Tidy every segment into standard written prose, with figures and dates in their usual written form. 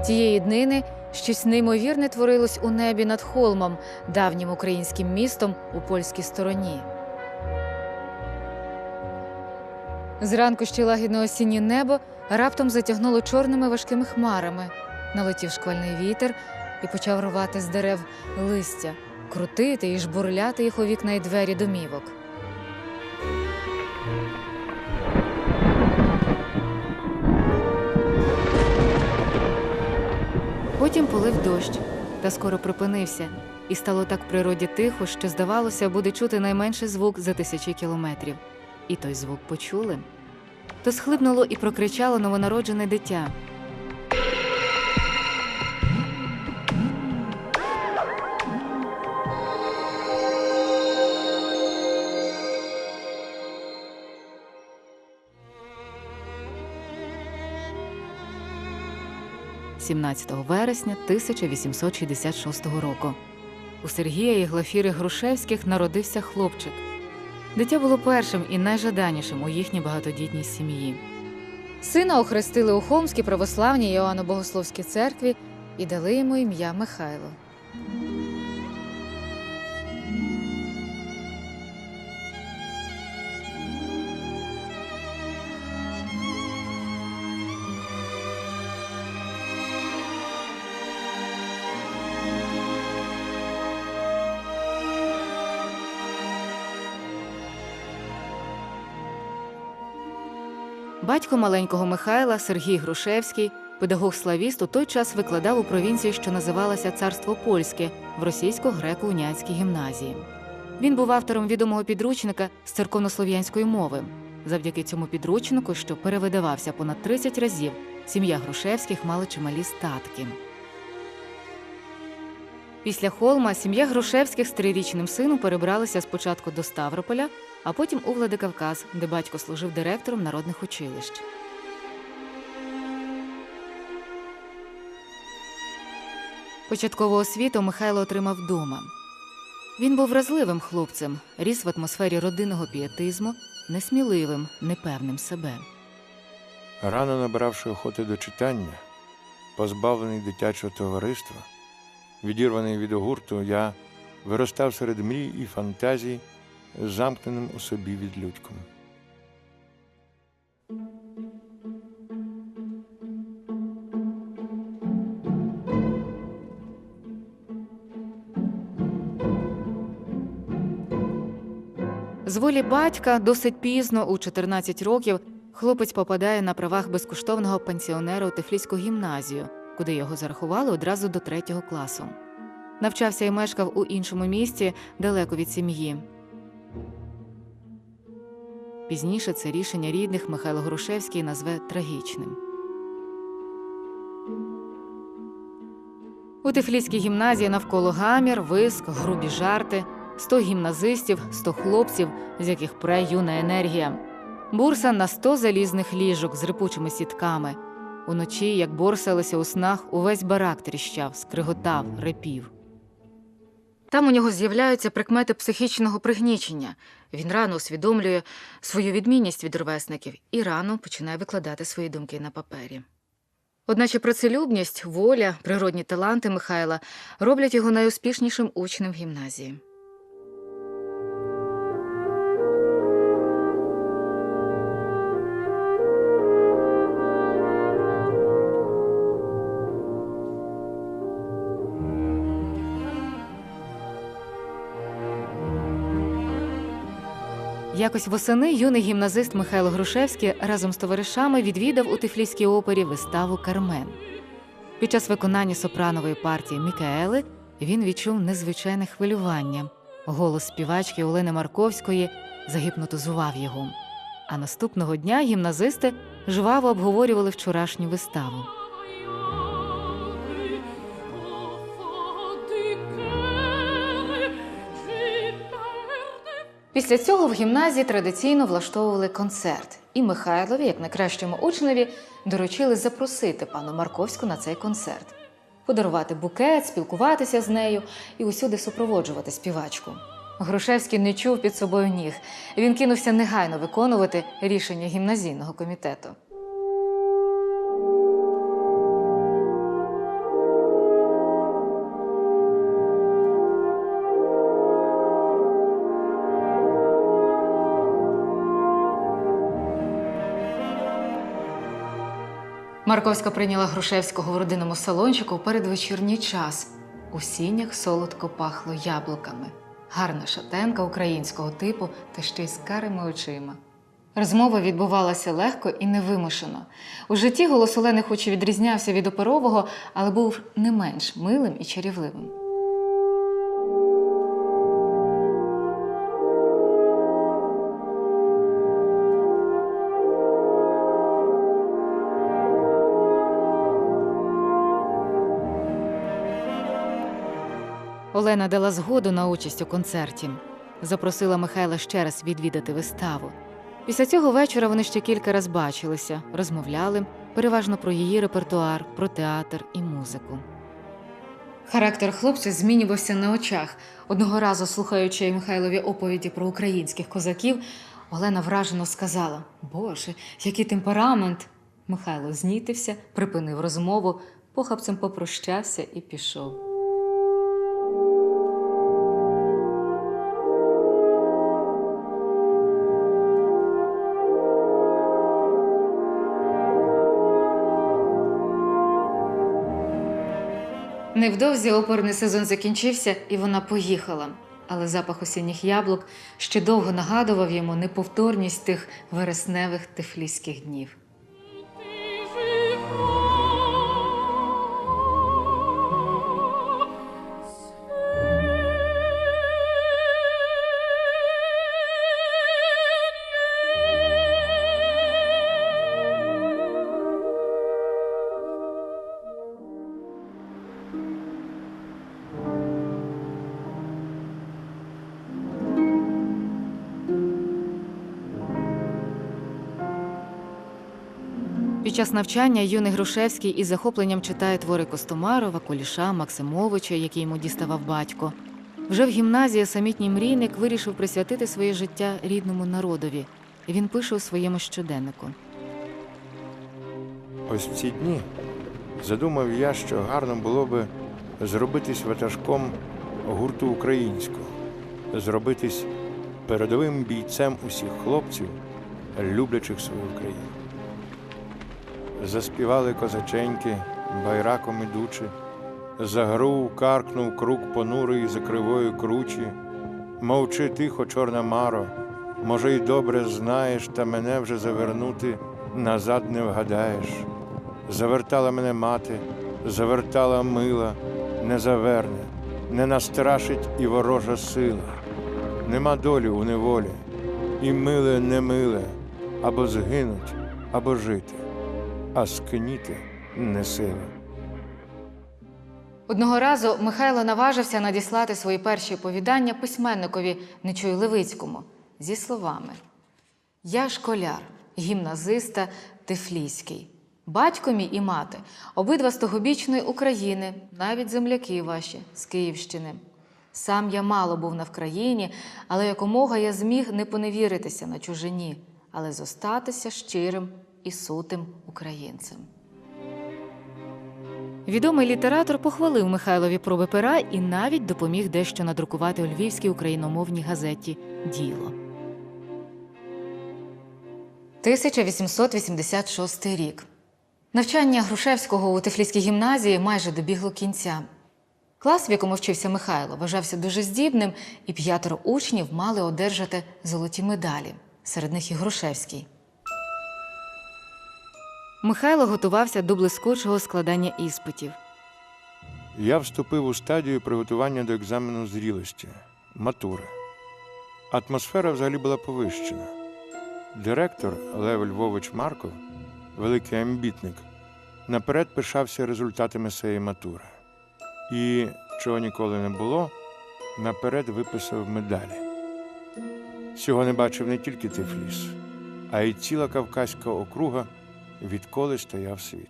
Тієї днини щось неймовірне творилось у небі над Холмом, давнім українським містом у польській стороні. Зранку ще лагідне осіннє небо раптом затягнуло чорними важкими хмарами. Налетів шквальний вітер і почав рвати з дерев листя, крутити і жбурляти їх у вікна й двері домівок. Потім полив дощ, та скоро припинився, і стало так в природі тихо, що, здавалося, буде чути найменший звук за тисячі кілометрів. І той звук почули. То схлипнуло і прокричало новонароджене дитя. – 17 вересня 1866 року. У Сергія і Глафіри Грушевських народився хлопчик. Дитя було першим і найжаданішим у їхній багатодітній сім'ї. Сина охрестили у Холмській православній Іоанно-Богословській церкві і дали йому ім'я Михайло. Батько маленького Михайла, Сергій Грушевський, педагог-славіст, у той час викладав у провінції, що називалася Царство Польське, в російсько-греко-уніатській гімназії. Він був автором відомого підручника з церковнослов'янської мови. Завдяки цьому підручнику, що перевидавався понад 30 разів, сім'я Грушевських мала чималі статки. Після Холма сім'я Грушевських з 3-річним сином перебралася спочатку до Ставрополя, а потім у Владикавказ, де батько служив директором народних училищ. Початкову освіту Михайло отримав вдома. Він був вразливим хлопцем, ріс в атмосфері родинного пієтизму, несміливим, непевним себе. Рано набравши охоти до читання, позбавлений дитячого товариства, відірваний від гурту, я виростав серед мрій і фантазій, замкненим у собі відлюдьком. З волі батька досить пізно, у 14 років, хлопець попадає на правах безкоштовного пансіонера у Тифліську гімназію, куди його зарахували одразу до 3-го класу. Навчався і мешкав у іншому місті, далеко від сім'ї. Пізніше це рішення рідних Михайло Грушевський назве трагічним. У Тифліській гімназії навколо гамір, виск, грубі жарти, 100 гімназистів, 100 хлопців, з яких пре юна енергія. Бурса на 100 залізних ліжок з рипучими сітками. Уночі, як борсалися у снах, увесь барак тріщав, скриготав, репів. Там у нього з'являються прикмети психічного пригнічення. Він рано усвідомлює свою відмінність від ровесників і рано починає викладати свої думки на папері. Одначе працелюбність, воля, природні таланти Михайла роблять його найуспішнішим учнем в гімназії. Якось восени юний гімназист Михайло Грушевський разом з товаришами відвідав у Тифліській опері виставу «Кармен». Під час виконання сопранової партії «Мікаели» він відчув незвичайне хвилювання. Голос співачки Олени Марковської загіпнотизував його. А наступного дня гімназисти жваво обговорювали вчорашню виставу. Після цього в гімназії традиційно влаштовували концерт. І Михайлові, як найкращому учневі, доручили запросити пану Марковську на цей концерт. Подарувати букет, спілкуватися з нею і усюди супроводжувати співачку. Грушевський не чув під собою ніг. Він кинувся негайно виконувати рішення гімназійного комітету. Марковська прийняла Грушевського в родинному салончику у передвечірній час. У сінях солодко пахло яблуками. Гарна шатенка українського типу та ще й з карими очима. Розмова відбувалася легко і невимушено. У житті голос Олени хоч і відрізнявся від оперового, але був не менш милим і чарівливим. Олена дала згоду на участь у концерті. Запросила Михайла ще раз відвідати виставу. Після цього вечора вони ще кілька раз бачилися, розмовляли, переважно про її репертуар, про театр і музику. Характер хлопця змінювався на очах. Одного разу, слухаючи Михайлові оповіді про українських козаків, Олена вражено сказала: «Боже, який темперамент!» Михайло знітився, припинив розмову, похапцем попрощався і пішов. Невдовзі оперний сезон закінчився, і вона поїхала. Але запах осінніх яблук ще довго нагадував йому неповторність тих вересневих тифліських днів. Під час навчання юний Грушевський із захопленням читає твори Костомарова, Куліша, Максимовича, які йому діставав батько. Вже в гімназії самітній мрійник вирішив присвятити своє життя рідному народові. Він пише у своєму щоденнику. Ось в ці дні задумав я, що гарно було би зробитись ватажком гурту українського, зробитись передовим бійцем усіх хлопців, люблячих свою Україну. Заспівали козаченьки, байраком ідучи, за гру каркнув круг понурий за кривою кручі. Мовчи тихо, чорна маро, може й добре знаєш, та мене вже завернути назад не вгадаєш. Завертала мене мати, завертала мила, не заверне, не настрашить і ворожа сила. Нема долі у неволі, і миле не миле, або згинуть, або жити, а скніти не сила. Одного разу Михайло наважився надіслати свої перші оповідання письменникові Нечую Левицькому зі словами: «Я школяр, гімназиста Тифліський. Батько мій і мати обидва з тогобічної України, навіть земляки ваші з Київщини. Сам я мало був на Вкраїні, але якомога я зміг не поневіритися на чужині, але зостатися щирим і сутим українцем». Відомий літератор похвалив Михайлові проби пера і навіть допоміг дещо надрукувати у львівській україномовній газеті «Діло». 1886 рік. Навчання Грушевського у Тифліській гімназії майже добігло кінця. Клас, в якому вчився Михайло, вважався дуже здібним, і 5 учнів мали одержати золоті медалі. Серед них і Грушевський. Михайло готувався до блискучого складання іспитів. Я вступив у стадію приготування до екзамену зрілості – матури. Атмосфера взагалі була повищена. Директор Лев Львович Марков, великий амбітник, наперед пишався результатами цієї матури. І, чого ніколи не було, наперед виписав медалі. Цього не бачив не тільки Тифліс, а й ціла Кавказька округа, відколи стояв світ.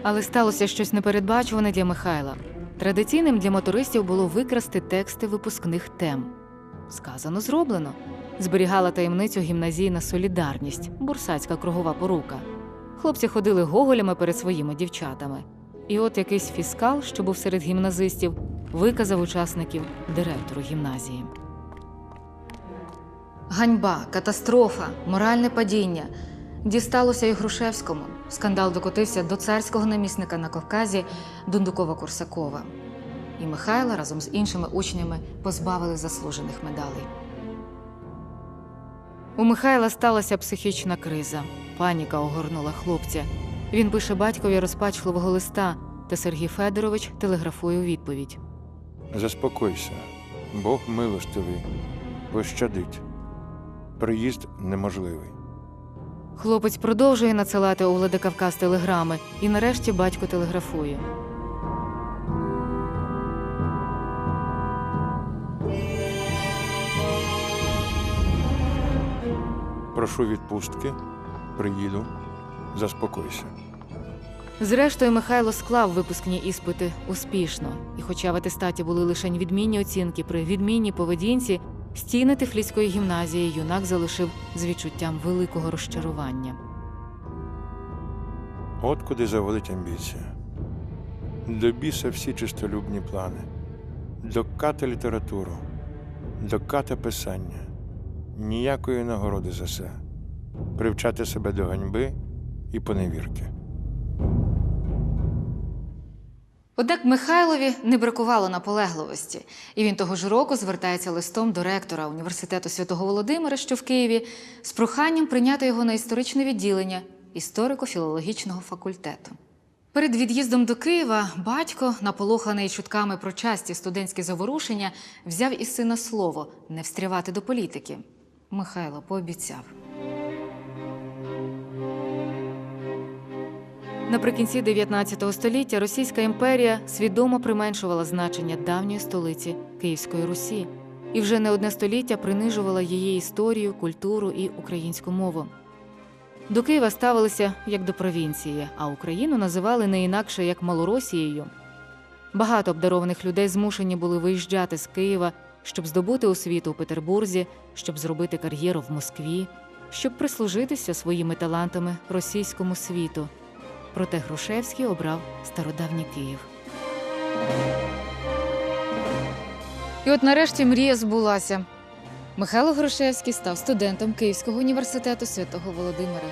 Але сталося щось непередбачуване для Михайла. Традиційним для мотористів було викрасти тексти випускних тем. Сказано, зроблено. Зберігала таємницю гімназійна солідарність, бурсацька кругова порука. Хлопці ходили гоголями перед своїми дівчатами. І от якийсь фіскал, що був серед гімназистів, виказав учасників директору гімназії. Ганьба, катастрофа, моральне падіння. Дісталося і Грушевському. Скандал докотився до царського намісника на Кавказі Дундукова-Курсакова. І Михайла разом з іншими учнями позбавили заслужених медалей. У Михайла сталася психічна криза. Паніка огорнула хлопця. Він пише батькові розпачливого листа, та Сергій Федорович телеграфує у відповідь. Заспокойся, Бог милостивий, пощадить. Приїзд неможливий. Хлопець продовжує надсилати у Владикавказ телеграми, і нарешті батько телеграфує. Прошу відпустки, приїду, заспокойся. Зрештою, Михайло склав випускні іспити успішно. І хоча в атестаті були лише відмінні оцінки при відмінній поведінці, стіни Тифліської гімназії юнак залишив з відчуттям великого розчарування. От куди заводить амбіція. До біса всі чистолюбні плани. До ката літературу, до ката писання. Ніякої нагороди за це. Привчати себе до ганьби і поневірки. Однак Михайлові не бракувало наполегливості, і він того ж року звертається листом до ректора університету Святого Володимира, що в Києві, з проханням прийняти його на історичне відділення історико-філологічного факультету. Перед від'їздом до Києва батько, наполоханий чутками про часті студентські заворушення, взяв із сина слово не встрявати до політики. Михайло пообіцяв. Наприкінці 19 століття Російська імперія свідомо применшувала значення давньої столиці Київської Русі і вже не одне століття принижувала її історію, культуру і українську мову. До Києва ставилися як до провінції, а Україну називали не інакше як Малоросією. Багато обдарованих людей змушені були виїжджати з Києва, щоб здобути освіту у Петербурзі, щоб зробити кар'єру в Москві, щоб прислужитися своїми талантами російському світу. Проте Грушевський обрав стародавній Київ. І от нарешті мрія збулася. Михайло Грушевський став студентом Київського університету Святого Володимира.